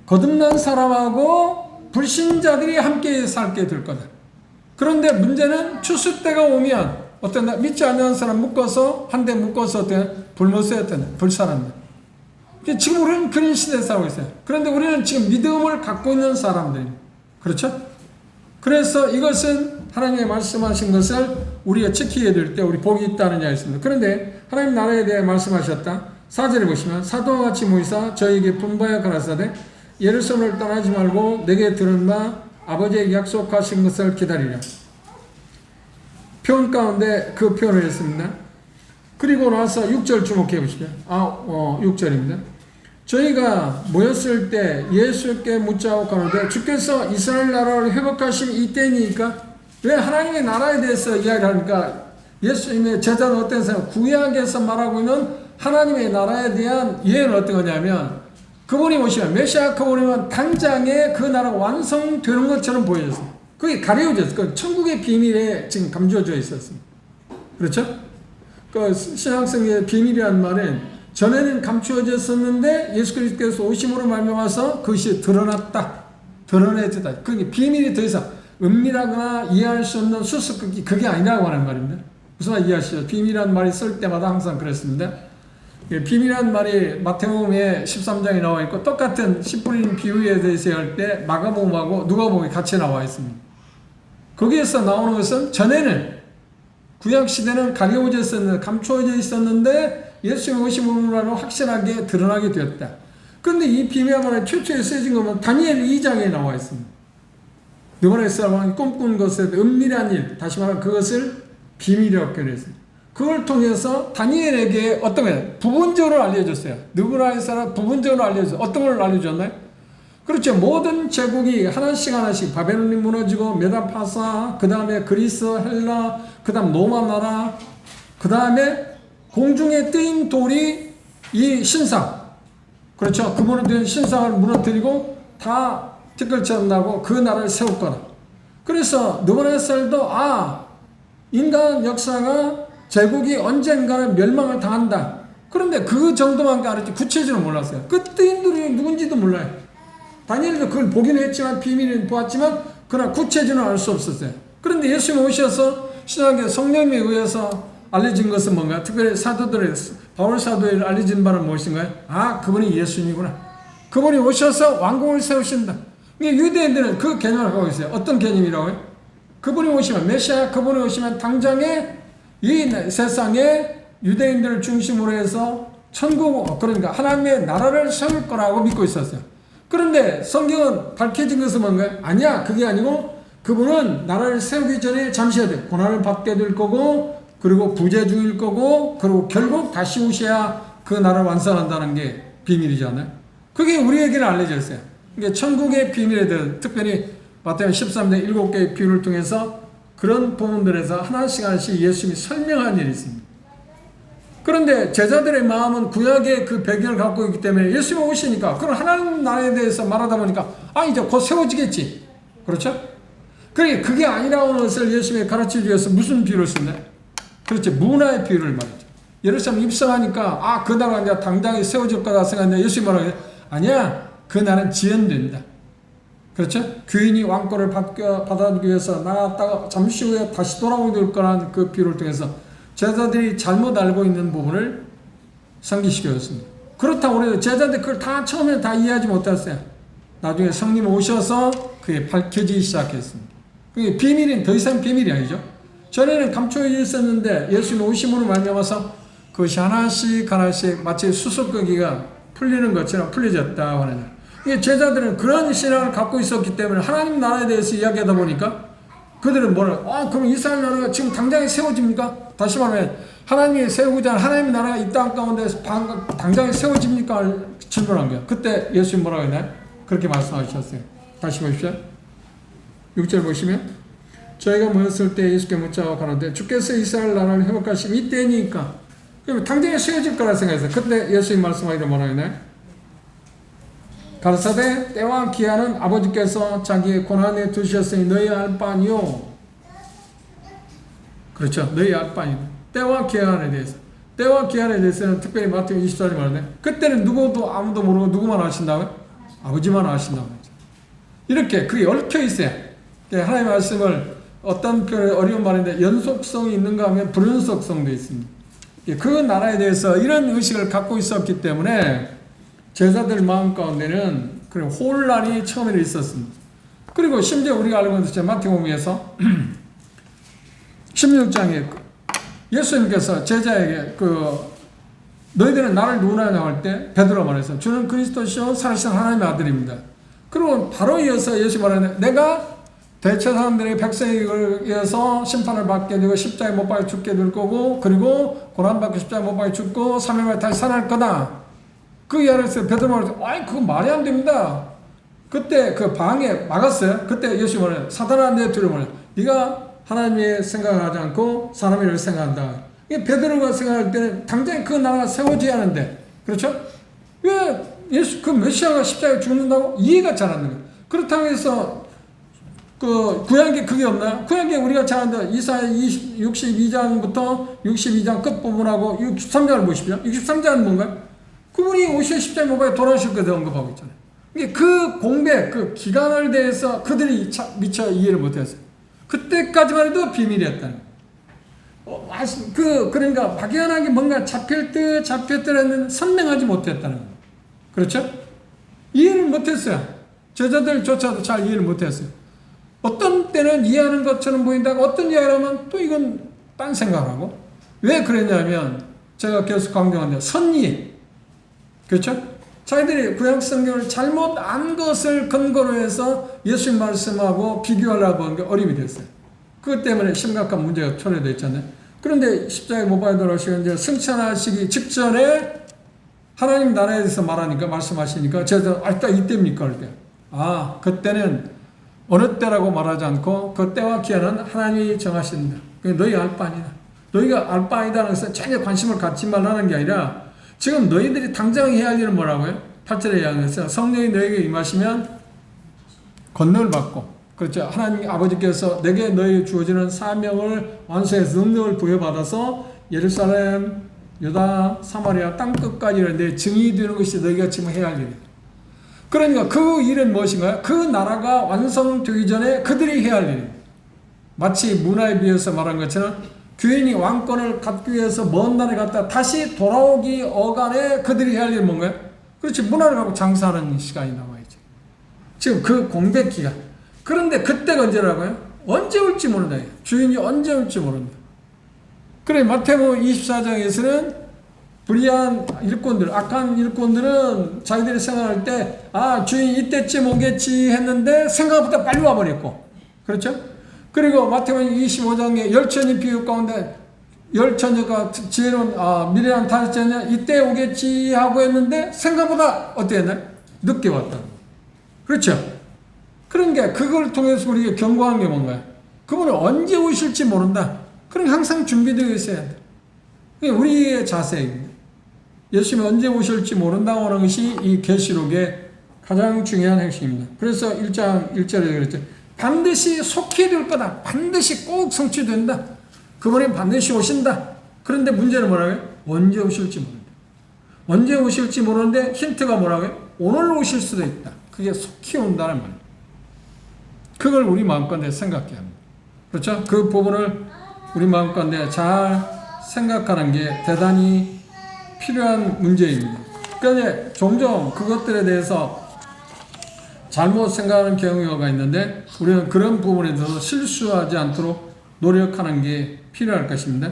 거듭난 사람하고 불신자들이 함께 살게 될 거다. 그런데 문제는 추수 때가 오면 어떤 믿지 않는 사람 묶어서 한 대 묶어서 불못했던 불사람들. 지금 우리는 그런 시대에 살고 있어요. 그런데 우리는 지금 믿음을 갖고 있는 사람들입니다. 그렇죠? 그래서 이것은 하나님이 말씀하신 것을 우리가 지키게 될 때 우리 복이 있다는 이야기가 있습니다. 그런데 하나님 나라에 대해 말씀하셨다. 4절에 보시면 사도와 같이 모이사 저에게 분부하여 가라사대 예루살렘을 떠나지 말고 내게 들은 바 아버지에게 약속하신 것을 기다리라. 표현 가운데 그 표현을 했습니다. 그리고 나서 6절 주목해 보시죠. 6절입니다. 저희가 모였을 때 예수께 묻자고 하는데 주께서 이스라엘 나라를 회복하신 이때니까 왜 하나님의 나라에 대해서 이야기를 하니까 예수님의 제자는 어떤 사람 구약에서 말하고 있는 하나님의 나라에 대한 이해는 어떤 거냐면 그분이 오시면 메시아 그분이면 당장에 그 나라가 완성되는 것처럼 보여졌어요. 그게 가려져서 그 천국의 비밀에 지금 감춰져 있었습니다. 그렇죠? 그 신약성의 비밀이라는 말은 전에는 감추어졌었는데 예수 그리스도께서 오심으로 말미암아서 그것이 드러났다. 드러내졌다. 그게 비밀이 더 이상 은밀하거나 이해할 수 없는 수수께끼 그게 아니라고 하는 말입니다. 무슨 말 이해하시죠? 비밀이라는 말이 쓸 때마다 항상 그랬습니다. 비밀이라는 말이 마태복음에 13장에 나와 있고 똑같은 씨 뿌리는 비유에 대해서 할 때 마가복음하고 누가복음이 같이 나와 있습니다. 거기에서 나오는 것은 전에는 구약시대는 가려워져 있었는데 감추어져 있었는데 예수님이 오심으로 확실하게 드러나게 되었다. 그런데 이 비밀의 말에 최초에 쓰여진 것은 다니엘 2장에 나와 있습니다. 누가의 사람이 꿈꾼 것에 은밀한 일, 다시 말하면 그것을 비밀이라고 표현했습니다. 그걸 통해서 다니엘에게 어떤 거예요? 부분적으로 알려줬어요. 누구라의 사람 부분적으로 알려줬어요. 어떤 걸 알려줬나요? 그렇죠. 모든 제국이 하나씩 바벨론이 무너지고 메다파사, 그 다음에 그리스, 헬라, 그 다음 로마 나라, 그 다음에 공중에 뜨인 돌이 이 신상, 그렇죠. 그분을 된 신상을 무너뜨리고 다 티끌처럼 나고 그 나라를 세울 거라. 그래서 느부갓네살도 인간 역사가 제국이 언젠가는 멸망을 당한다. 그런데 그 정도만 가르치 구체적으로 몰랐어요. 그 뜨인들이 누군지도 몰라요. 다니엘도 그걸 보긴 했지만 비밀은 보았지만 그러나 구체적으로 알 수 없었어요. 그런데 예수님 오셔서 신약의 성령에 의해서 알려진 것은 뭔가? 특별히 사도들의 바울 사도에 알려진 바는 무엇인가요? 아, 그분이 예수님이구나. 그분이 오셔서 왕국을 세우신다. 유대인들은 그 개념을 갖고 있어요. 어떤 개념이라고요? 그분이 오시면 메시아, 그분이 오시면 당장에 이 세상에 유대인들을 중심으로 해서 천국, 그러니까 하나님의 나라를 세울 거라고 믿고 있었어요. 그런데 성경은 밝혀진 것은 뭔가요? 아니야, 그게 아니고 그분은 나라를 세우기 전에 잠시 고난을 받게 될 거고, 그리고 부재 중일 거고, 그리고 결국 다시 오셔야 그 나라를 완성한다는 게 비밀이지 않나요? 그게 우리에게는 알려져 있어요. 이게 천국의 비밀에 대해서 특별히 마태복음 13장 7개의 비유를 통해서 그런 부분들에서 하나씩 예수님이 설명한 일이 있습니다. 그런데 제자들의 마음은 구약의 그 배경을 갖고 있기 때문에 예수님이 오시니까 그런 하나님 나라에 대해서 말하다 보니까 아, 이제 곧 세워지겠지. 그렇죠? 그게 아니라는 것을 예수님이 가르치기 위해서 무슨 비유를 쓰나요? 그렇죠. 문화의 비유를 말이죠. 예루살렘 입성하니까 아, 그 나라가 이제 당장에 세워질 거다 생각했는데 예수님이 말하는 게 아니야. 그 나라는 지연된다. 그렇죠? 귀인이 왕권을 받아들이기 위해서 나갔다가 잠시 후에 다시 돌아오게 될 거라는 그 비유를 통해서 제자들이 잘못 알고 있는 부분을 상기시켰습니다. 그렇다고 우리 제자들이 그걸 다 처음에 다 이해하지 못했어요. 나중에 성령 오셔서 그게 밝혀지기 시작했습니다. 그게 비밀은 더 이상 비밀이 아니죠. 전에는 감춰져 있었는데 예수님 오심으로 말미암아서 그것이 하나씩 마치 수수께끼가 풀리는 것처럼 풀려졌다고 하는 거예요. 제자들은 그런 신앙을 갖고 있었기 때문에 하나님 나라에 대해서 이야기하다 보니까 그들은 그럼 이스라엘 나라가 지금 당장에 세워집니까? 다시 말하면 하나님이 세우고자 하는 하나님의 나라가 이 땅 가운데서 당장에 세워집니까? 질문한 거예요. 그때 예수님 뭐라고 했나요? 그렇게 말씀하셨어요. 다시 보십시오. 6절 보시면 저희가 모였을 때 예수께 묻자고 가는데 주께서 이스라엘 나라를 회복하시면 이때니까 그럼 당장에 세워질 거라 생각했어요. 그때 예수님 말씀하기로 뭐라고 했나요? 가르사대 때와 기한은 아버지께서 자기의 고난에 두셨으니 너희 알 바니요. 그렇죠. 너희 알 바니요. 때와 기한에 대해서. 때와 기한에 대해서는 특별히 마태복음 24절에 말하네. 그때는 누구도 아무도 모르고 누구만 아신다고요? 아버지만 아신다고. 이렇게 그게 얽혀 있어요. 하나님의 말씀을 어떤 어려운 말인데 연속성이 있는가 하면 불연속성도 있습니다. 그 나라에 대해서 이런 의식을 갖고 있었기 때문에 제자들 마음 가운데는 그런 혼란이 처음에 있었습니다. 그리고 심지어 우리가 알고 있는 마태복음에서 16장에 예수님께서 제자에게 너희들은 나를 누구냐고 할 때 베드로가 말해서 주는 그리스도시요 살아계신 하나님의 아들입니다. 그리고 바로 이어서 예수 말하는 내가 대체 사람들의 백성에 의해서 심판을 받게 되고 십자가에 못 박혀 죽게 될 거고 그리고 고난받고 십자가에 못 박혀 죽고 3일 만에 다시 살아날 거다. 그 이야기에서 베드로가 말해서 아이 그거 말이 안 됩니다. 그때 그 방에 막았어요. 그때 예수 말해요. 사단아 내 두려움을 네가 하나님의 생각을 하지 않고 사람의 일을 생각한다. 이게 베드로가 생각할 때는 당장 그 나라가 세워져야 하는데 그렇죠? 왜 예수 그 메시아가 십자가에 죽는다고? 이해가 잘 안 되는 거예요. 그렇다고 해서 구약에 그게 없나요? 구약에 우리가 잘 아는 이사야 62장부터 62장 끝부분하고 63장을 보십시오. 63장은 뭔가요? 그분이 오셔 십자가에 못 박혀 돌아오실 것에 언급하고 있잖아요. 이게 그 공백, 그 기간을 대해서 그들이 미처 이해를 못했어요. 그때까지만 해도 비밀이었다는 거예요. 그러니까 막연하게 뭔가 잡힐 듯 했는데 선명하지 못했다는 거예요. 그렇죠? 이해를 못했어요. 제자들조차도 잘 이해를 못했어요. 어떤 때는 이해하는 것처럼 보인다고 어떤 이야기를 하면 또 이건 딴 생각을 하고 왜 그랬냐면 제가 계속 강조하는데 선이해. 그렇죠? 자기들이 구약 성경을 잘못 안 것을 근거로 해서 예수님 말씀하고 비교하려고 하는 게 어림이 됐어요. 그것 때문에 심각한 문제가 초래됐잖아요. 그런데 십자가에 못 박혀 돌아오시고 이제 승천하시기 직전에 하나님 나라에 대해서 말씀하시니까 제가 딱 이때입니까? 그럴 때. 그때는 어느 때라고 말하지 않고 그 때와 기한은 하나님이 정하신다. 너희 알 바 아니다. 너희가 알 바 아니다는 것은 전혀 관심을 갖지 말라는 게 아니라 지금 너희들이 당장 해야 할 일은 뭐라고요? 8절에 이야기했어요. 성령이 너희에게 임하시면 권능을 받고 그렇죠. 하나님 아버지께서 내게 너희 주어지는 사명을 완수해서 능력을 부여받아서 예루살렘, 유다, 사마리아 땅끝까지 내 증인이 되는 것이 너희가 지금 해야 할 일이다. 그러니까 그 일은 무엇인가요? 그 나라가 완성되기 전에 그들이 해야 할 일입니다. 마치 문화에 비해서 말한 것처럼 귀인이 왕권을 갖기 위해서 먼 나라에 갔다 다시 돌아오기 어간에 그들이 해야 할 일은 뭔가요? 그렇지. 문화를 갖고 장사하는 시간이 남아있죠. 지금 그 공백 기간. 그런데 그때가 언제라고요? 언제 올지 모른다. 주인이 언제 올지 모른다. 그래 마태복음 24장에서는 불의한 일꾼들, 악한 일꾼들은 자기들이 생각할 때 주인 이때쯤 오겠지 했는데 생각보다 빨리 와버렸고, 그렇죠? 그리고 마태복음 25장에 열천이 비유 가운데 열천여가 지혜로운 미래한 다섯 자녀 이때 오겠지 하고 했는데 생각보다 어떻게 했나요? 늦게 왔다. 그렇죠? 그러니까 그걸 통해서 우리가 경고하는 게 뭔가요? 그분은 언제 오실지 모른다. 그러니까 항상 준비되어 있어야 돼. 그게 우리의 자세입니다. 예수님이 언제 오실지 모른다고 하는 것이 이 계시록의 가장 중요한 핵심입니다. 그래서 1장 1절에 그랬죠. 반드시 속히 될 거다. 반드시 꼭 성취된다. 그분이 반드시 오신다. 그런데 문제는 뭐라고요? 언제 오실지 모른다. 언제 오실지 모르는데 힌트가 뭐라고요? 오늘 오실 수도 있다. 그게 속히 온다는 말입니다. 그걸 우리 마음가운데 생각해야 합니다. 그렇죠? 그 부분을 우리 마음가운데 잘 생각하는 게 대단히 필요한 문제입니다. 그러니까 종종 그것들에 대해서 잘못 생각하는 경우가 있는데 우리는 그런 부분에 대해서 실수하지 않도록 노력하는 게 필요할 것입니다.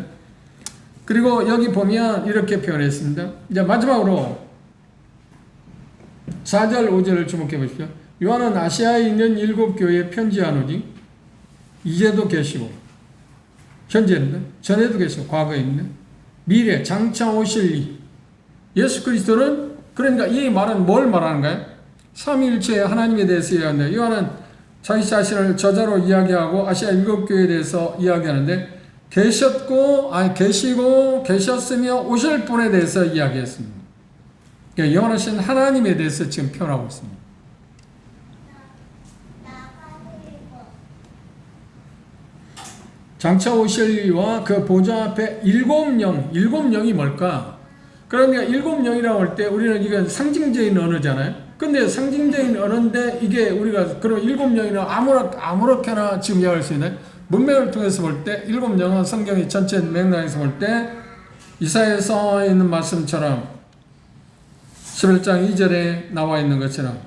그리고 여기 보면 이렇게 표현했습니다. 이제 마지막으로 4절 5절을 주목해 보십시오. 요한은 아시아에 있는 7교회에 편지하노니 이제도 계시고 현재입니다. 전에도 계시고 과거입니다. 미래 장차 오실 이 예수 그리스도는 그러니까 이 말은 뭘 말하는가요? 삼위일체 하나님에 대해서 이야기하는데 요한은 자기 자신을 저자로 이야기하고 아시아 7교회에 대해서 이야기하는데 계시고 계셨으며 오실 분에 대해서 이야기했습니다. 그러니까 영원하신 하나님에 대해서 지금 표현하고 있습니다. 장차 오실 이와 그 보좌 앞에 7영이 뭘까? 그러니까 7영이라고 할 때 우리는 이건 상징적인 언어잖아요. 근데 상징적인 언어인데 이게 우리가 그럼 7영이나 아무렇게나 지금 이야기할 수 있나요? 문맥을 통해서 볼 때 7영은 성경의 전체 맥락에서 볼 때 이사야서 있는 말씀처럼 11장 2절에 나와 있는 것처럼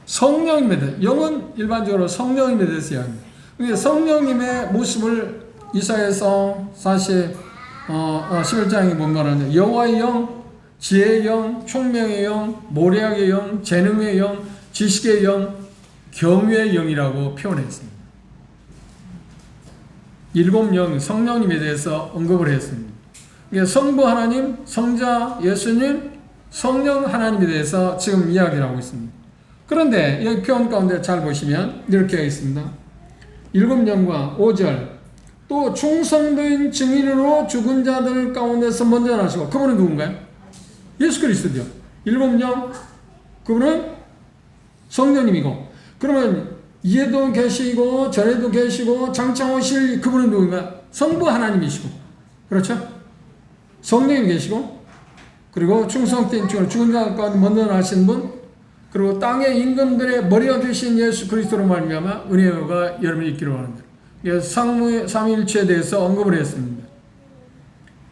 성령님에 대해 영은 일반적으로 성령님에 대해서 이야기합니다. 성령님의 모습을 이사야서 11장에 보면 여호와의 영, 지혜의 영, 총명의 영, 모략의 영, 재능의 영, 지식의 영, 경외의 영이라고 표현했습니다. 7영 성령님에 대해서 언급을 했습니다. 성부 하나님, 성자 예수님, 성령 하나님에 대해서 지금 이야기를 하고 있습니다. 그런데 여기 표현 가운데 잘 보시면 이렇게 되어 있습니다. 7영과 5절 또 충성된 증인으로 죽은 자들 가운데서 먼저 나시고 그분은 누군가요? 예수 그리스도죠. 7영 그분은 성령님이고 그러면 이에도 계시고 전에도 계시고 장차 오실 그분은 누군가? 성부 하나님이시고 그렇죠? 성령이 계시고 그리고 충성된 증인으로 죽은 자들 가운데 먼저 나신 분 그리고 땅의 임금들의 머리가 되신 예수 그리스도로 말미암아 은혜가 여러분이 있기를 원합니다. 삼위일체에 대해서 언급을 했습니다.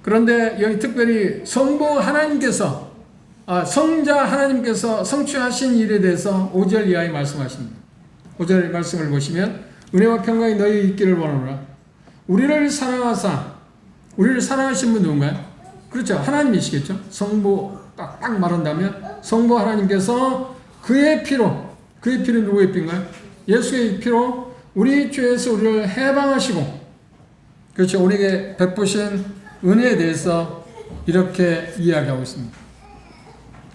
그런데 여기 특별히 성부 하나님께서 성자 하나님께서 성취하신 일에 대해서 5절 이하에 말씀하십니다. 5절 말씀을 보시면 은혜와 평강이 너희 있기를 원하노라. 우리를 사랑하신 분 누군가요? 그렇죠. 하나님이시겠죠. 성부 딱 말한다면 성부 하나님께서 그의 피는 누구의 피인가요? 예수의 피로 우리 죄에서 우리를 해방하시고 그렇죠. 우리에게 베푸신 은혜에 대해서 이렇게 이야기하고 있습니다.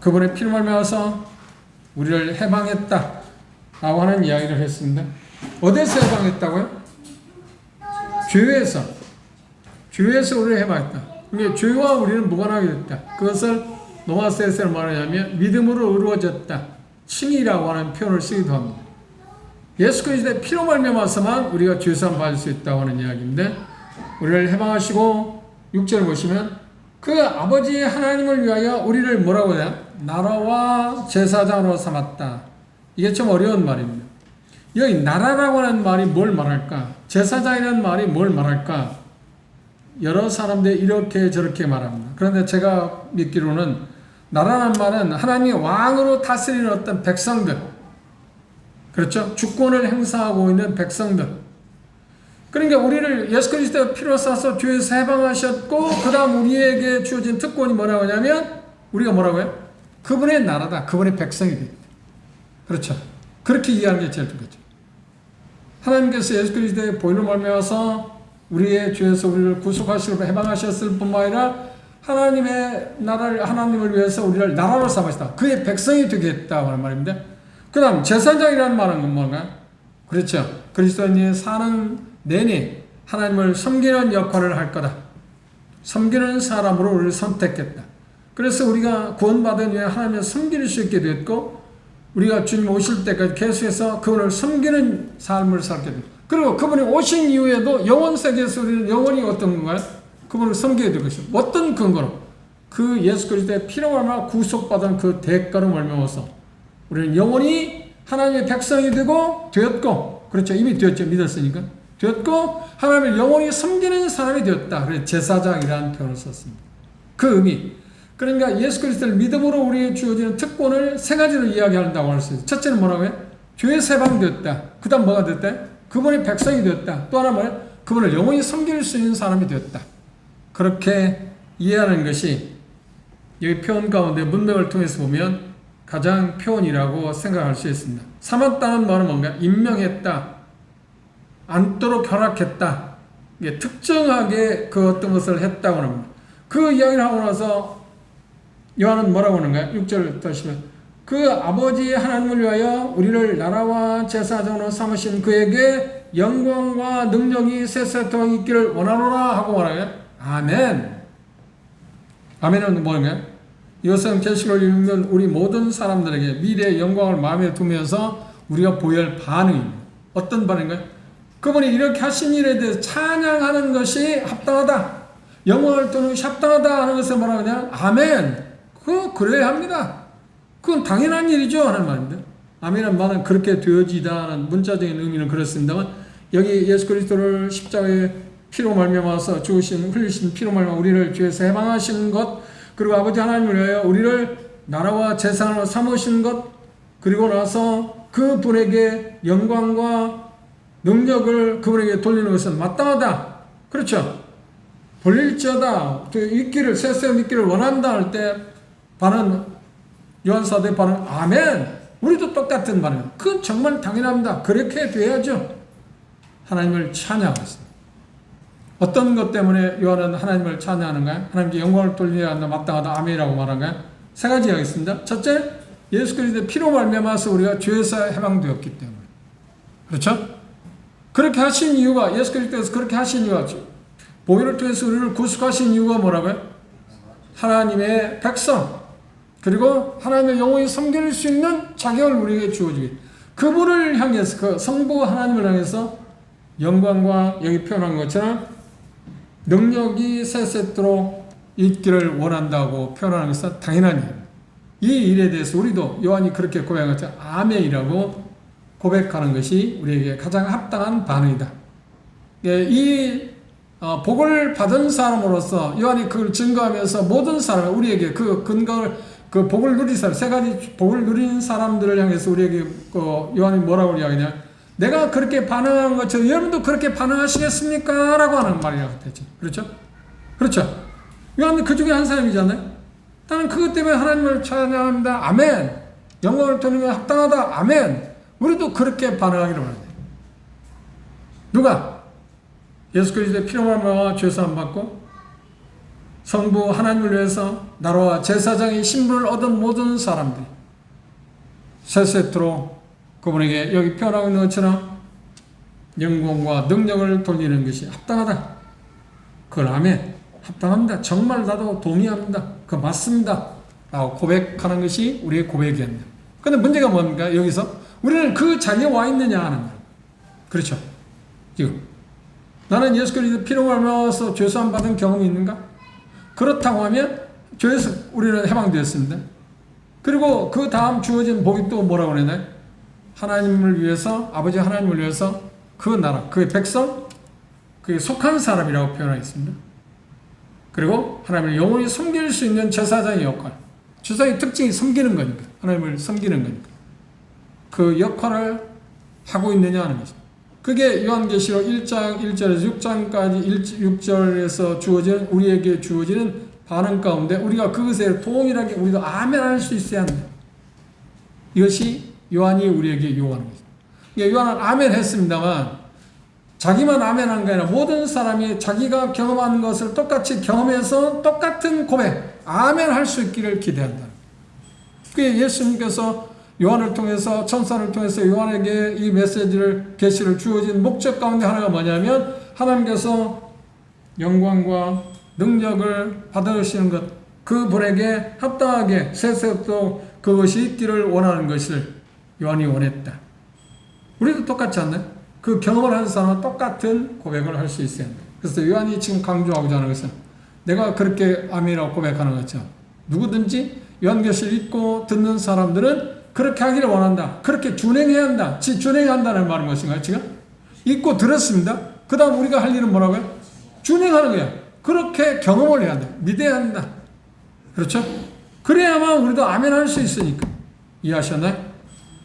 그분의 피로 말미암아서 우리를 해방했다 라고 하는 이야기를 했습니다. 어디서 해방했다고요? 죄에서 우리를 해방했다. 그러니까 죄와 우리는 무관하게 됐다. 그것을 노아서에서 말하냐면 믿음으로 이루어졌다. 칭이라고 하는 표현을 쓰기도 합니다. 예수 그리스도의 피로 말미암아서만 우리가 죄사함 받을 수 있다고 하는 이야기인데, 우리를 해방하시고 6절 보시면 그 아버지 하나님을 위하여 우리를 뭐라고 해요? 나라와 제사장으로 삼았다. 이게 좀 어려운 말입니다. 여기 나라라고 하는 말이 뭘 말할까? 제사장이라는 말이 뭘 말할까? 여러 사람들이 이렇게 저렇게 말합니다. 그런데 제가 믿기로는 나라라는 말은 하나님의 왕으로 다스리는 어떤 백성들, 그렇죠? 주권을 행사하고 있는 백성들. 그러니까 우리를 예수 그리스도의 피로 싸서 죄에서 해방하셨고, 그 다음 우리에게 주어진 특권이 뭐라고 하냐면, 우리가 뭐라고 해요? 그분의 나라다. 그분의 백성이 됩니다. 그렇죠? 그렇게 이해하는 게 제일 좋겠죠. 하나님께서 예수 그리스도의 보혈로 말미암아서 우리의 죄에서 우리를 구속하시고 해방하셨을 뿐만 아니라 하나님의 나라를, 하나님을 위해서 우리를 나라로 삼으시다. 그의 백성이 되게 했다고 하는 말입니다. 그 다음 제사장이라는 말은 뭔가? 그렇죠. 그리스도인이 사는 내내 하나님을 섬기는 역할을 할 거다. 섬기는 사람으로 우리를 선택했다. 그래서 우리가 구원받은 후에 하나님을 섬길 수 있게 됐고, 우리가 주님 오실 때까지 계속해서 그분을 섬기는 삶을 살게 됩니다. 그리고 그분이 오신 이후에도 영원 세계에서 우리는 영원히 어떤 건가요? 그분을 섬기게 될 것이죠. 어떤 근거로? 그 예수 그리스도의 피로 말미암아 구속받은 그 대가로 말미암아서 우리는 영원히 하나님의 백성이 되었고, 그렇죠. 이미 되었죠. 믿었으니까. 되었고, 하나님을 영원히 섬기는 사람이 되었다. 그래서 제사장이라는 표현을 썼습니다. 그 의미. 그러니까 예수 그리스도를 믿음으로 우리에게 주어지는 특권을 세 가지로 이야기한다고 할 수 있어요. 첫째는 뭐라고 해요? 죄에서 해방되었다. 그 다음 뭐가 됐다? 그분의 백성이 되었다. 또 하나 뭐예요? 그분을 영원히 섬길 수 있는 사람이 되었다. 그렇게 이해하는 것이 여기 표현 가운데 문맥을 통해서 보면 가장 표현이라고 생각할 수 있습니다. 삼았다는 말은 뭔가? 임명했다. 않도록 허락했다. 이게 특정하게 그 어떤 것을 했다고 합니다. 그 이야기를 하고 나서 요한은 뭐라고 하는가요? 6절 보시면 그 아버지 하나님을 위하여 우리를 나라와 제사장으로 삼으신 그에게 영광과 능력이 세세토록 있기를 원하노라 하고 말하요. 아멘. 아멘은 뭐인가요? 요성 계시록을 읽는 우리 모든 사람들에게 미래의 영광을 마음에 두면서 우리가 보여야 할 반응입니다. 어떤 반응인가요? 그분이 이렇게 하신 일에 대해서 찬양하는 것이 합당하다. 영광을 두는 것이 합당하다 하는 것을 뭐라고 하냐? 아멘. 그래야 합니다. 그건 당연한 일이죠 하는 말입니다. 아멘은 말은 그렇게 되어지다 하는 문자적인 의미는 그렇습니다만, 여기 예수 그리스도를 십자가의 피로 말미암아서 죽으신 흘리신 피로 말미암아 우리를 죄에서 해방하시는 것, 그리고 아버지 하나님을 위하여 우리를 나라와 재산으로 삼으신 것, 그리고 나서 그분에게 영광과 능력을 그분에게 돌리는 것은 마땅하다. 그렇죠. 돌릴지어다. 있기를, 세세 있기를 원한다 할 때 반은 요한사도의 반은 아멘. 우리도 똑같은 반응. 그건 정말 당연합니다. 그렇게 돼야죠. 하나님을 찬양하겠습니다. 어떤 것 때문에 요한은 하나님을 찬양하는가요? 하나님께 영광을 돌려야 한다, 마땅하다, 아멘이라고 말한가요? 세 가지 하겠습니다. 첫째, 예수 그리스도의 피로 말미암아서 우리가 죄에서 해방되었기 때문에. 그렇죠? 그렇게 하신 이유가, 예수 그리스도에서 그렇게 하신 이유가, 보혈을 통해서 우리를 구속하신 이유가 뭐라고요? 하나님의 백성, 그리고 하나님의 영원히 섬길 수 있는 자격을 우리에게 주어주기. 그분을 향해서, 그 성부 하나님을 향해서 영광과 여기 표현한 것처럼 능력이 세세토록 있기를 원한다고 표현하는 것은 당연한 일입니다. 이 일에 대해서 우리도 요한이 그렇게 고백한 것처럼 아멘이라고 고백하는 것이 우리에게 가장 합당한 반응이다. 이 복을 받은 사람으로서 요한이 그걸 증거하면서 모든 사람, 우리에게 그 근거를, 그 복을 누린 사람, 세 가지 복을 누린 사람들을 향해서 우리에게 요한이 뭐라고 이야기하냐? 내가 그렇게 반응한 것처럼 여러분도 그렇게 반응하시겠습니까? 라고 하는 말이라고 되죠. 그렇죠? 그렇죠. 요한은 그 중에 한 사람이잖아요. 나는 그것 때문에 하나님을 찬양합니다. 아멘. 영광을 돌리는 게 합당하다. 아멘. 우리도 그렇게 반응하기를 원합니다. 누가? 예수 그리스도의 피로 말미암아 죄사함 받고 성부 하나님을 위해서 나라와 제사장의 신분을 얻은 모든 사람들이 세세토록 그분에게 여기 표현하고 있는 것처럼 영광과 능력을 돌리는 것이 합당하다. 그걸 아멘. 합당합니다. 정말 나도 동의합니다. 그거 맞습니다. 라고 고백하는 것이 우리의 고백이었습니다. 그런데 문제가 뭡니까? 여기서 우리는 그 자리에 와 있느냐 하는 거예요. 그렇죠? 지금 나는 예수 그리스도 피로 말미암아서 죄사함 받은 경험이 있는가? 그렇다고 하면 죄에서 우리는 해방되었습니다. 그리고 그 다음 주어진 복이 또 뭐라고 그러나요? 하나님을 위해서, 아버지 하나님을 위해서 그 나라, 그의 백성, 그에 속한 사람이라고 표현하겠습니다. 그리고 하나님을 영원히 섬길 수 있는 제사장의 역할. 제사장의 특징이 섬기는 거니까. 하나님을 섬기는 거니까. 그 역할을 하고 있느냐 하는 것입니다. 그게 요한계시록 1장 1절에서 6장까지 6절에서 주어지는, 우리에게 주어지는 반응 가운데 우리가 그것에 동일하게 우리도 아멘 할 수 있어야 한다. 이것이 요한이 우리에게 요구하는 것입니다. 요한은 아멘 했습니다만 자기만 아멘한 게 아니라 모든 사람이 자기가 경험하는 것을 똑같이 경험해서 똑같은 고백, 아멘 할 수 있기를 기대한다. 그게 예수님께서 요한을 통해서, 천사를 통해서 요한에게 이 메시지를, 계시를 주어진 목적 가운데 하나가 뭐냐면 하나님께서 영광과 능력을 받으시는 것, 그 분에게 합당하게 세세토록 그것이 있기를 원하는 것을 요한이 원했다. 우리도 똑같지 않나요? 그 경험을 하는 사람은 똑같은 고백을 할 수 있어야 한다. 그래서 요한이 지금 강조하고자 하는 것은 내가 그렇게 아멘이라고 고백하는 것처럼 누구든지 요한계시를 읽고 듣는 사람들은 그렇게 하기를 원한다. 그렇게 준행해야 한다. 준행해야 한다는 말은 무엇인가요? 지금 읽고 들었습니다. 그 다음 우리가 할 일은 뭐라고요? 준행하는 거야. 그렇게 경험을 해야 한다. 믿어야 한다. 그렇죠? 그래야만 우리도 아멘 할 수 있으니까. 이해하셨나요?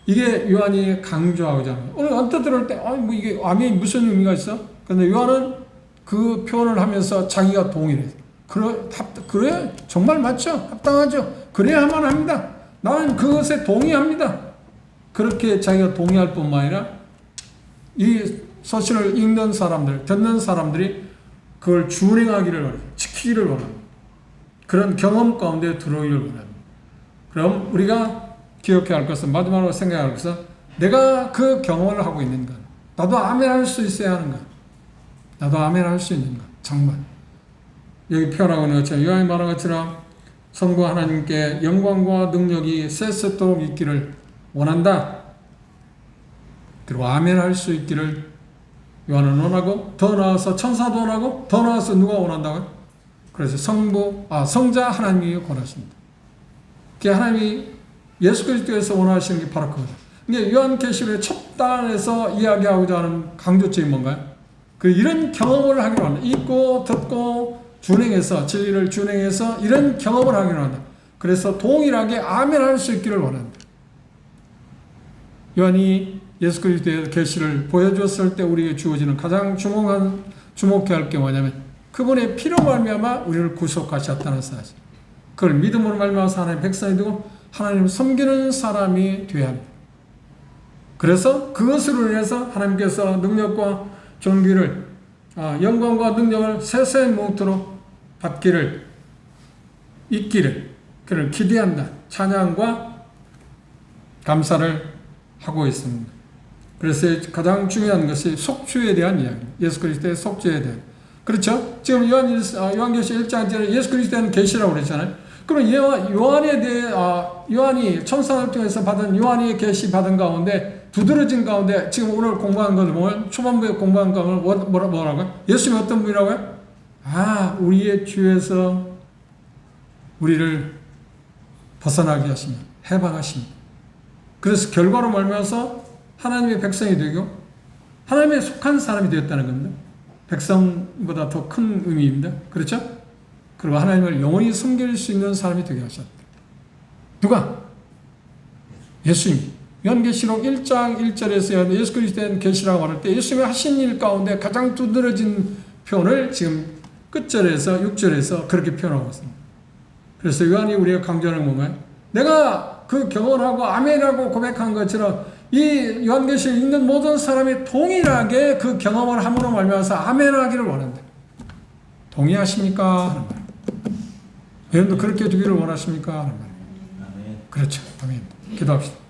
이게 요한이 강조하고자 하는 거예요. 오늘 언뜻 들을 때, 뭐 이게 아멘이 무슨 의미가 있어? 근데 요한은 그 표현을 하면서 자기가 동의를 해요. 그래, 정말 맞죠? 합당하죠? 그래야만 합니다. 나는 그것에 동의합니다. 그렇게 자기가 동의할 뿐만 아니라 이 서신을 읽는 사람들, 듣는 사람들이 그걸 준행하기를 원합니다. 지키기를 원합니다. 그런 경험 가운데 들어오기를 원합니다. 그럼 우리가 기억해야 할 것은, 마지막으로 생각해야 할 것은 내가 그 경험을 하고 있는가? 나도 아멘 할 수 있어야 하는가? 나도 아멘 할 수 있는가? 정말. 여기 표현하고 있는 것처럼, 요한이 말한 것처럼 성부 하나님께 영광과 능력이 세세토록 있기를 원한다. 그리고 아멘 할 수 있기를 요한은 원하고, 더 나아서 천사도 원하고, 더 나아서 누가 원한다고요? 그래서 성자 하나님이 원하십니다. 그게 하나님이 예수 그리스도에서 원하시는 게 바로 그거다. 근데 요한계시록의 첫 단에서 이야기하고자 하는 강조점이 뭔가요? 이런 경험을 하기로 한다. 읽고 듣고 준행해서, 진리를 준행해서 이런 경험을 하기로 한다. 그래서 동일하게 아멘 할 수 있기를 원한다. 요한이 예수 그리스도의 계시를 보여주었을 때 우리에게 주어지는 가장 주목해야 할 게 뭐냐면 그분의 피로 말미암아 우리를 구속하셨다는 사실. 그걸 믿음으로 말미암아서 하나님의 백성이 되고 하나님을 섬기는 사람이 되어야 합니다. 그래서 그것으로 인해서 하나님께서 능력과 존귀를, 영광과 능력을 세세히 뭉토록 받기를, 있기를, 그를 기대한다. 찬양과 감사를 하고 있습니다. 그래서 가장 중요한 것이 속주에 대한 이야기입니다. 예수 그리스도의 속주에 대한. 그렇죠? 지금 요한계시 1장에 예수 그리스도에 대한 계시라고 그랬잖아요. 그럼 요한에 대해, 요한이 천사를 통해서 받은 요한이 계시 받은 가운데 두드러진 가운데 지금 오늘 공부한 것을 보면 초반부에 공부한 것을 뭐라고요? 예수님이 어떤 분이라고요? 우리의 죄에서 우리를 벗어나게 하시며 해방하십니다. 그래서 결과로 말미암아서 하나님의 백성이 되고 하나님의 속한 사람이 되었다는 겁니다. 백성보다 더 큰 의미입니다. 그렇죠? 그리고 하나님을 영원히 섬길 수 있는 사람이 되게 하셨다. 누가? 예수님. 요한계시록 1장 1절에서 예수 그리스도에 대한 계시라고 말할 때 예수님이 하신 일 가운데 가장 두드러진 표현을 지금 끝절에서 6절에서 그렇게 표현하고 있습니다. 그래서 요한이 우리가 강조하는 건가요? 내가 그 경험을 하고 아멘이라고 고백한 것처럼 이 요한계시를 읽는 모든 사람이 동일하게 그 경험을 함으로 말미암아서 아멘하기를 원한다. 동의하십니까? 하는 말. 여러분도 그렇게 되기를 원하십니까? 하는 말. 그렇죠. 아멘. 기도합시다.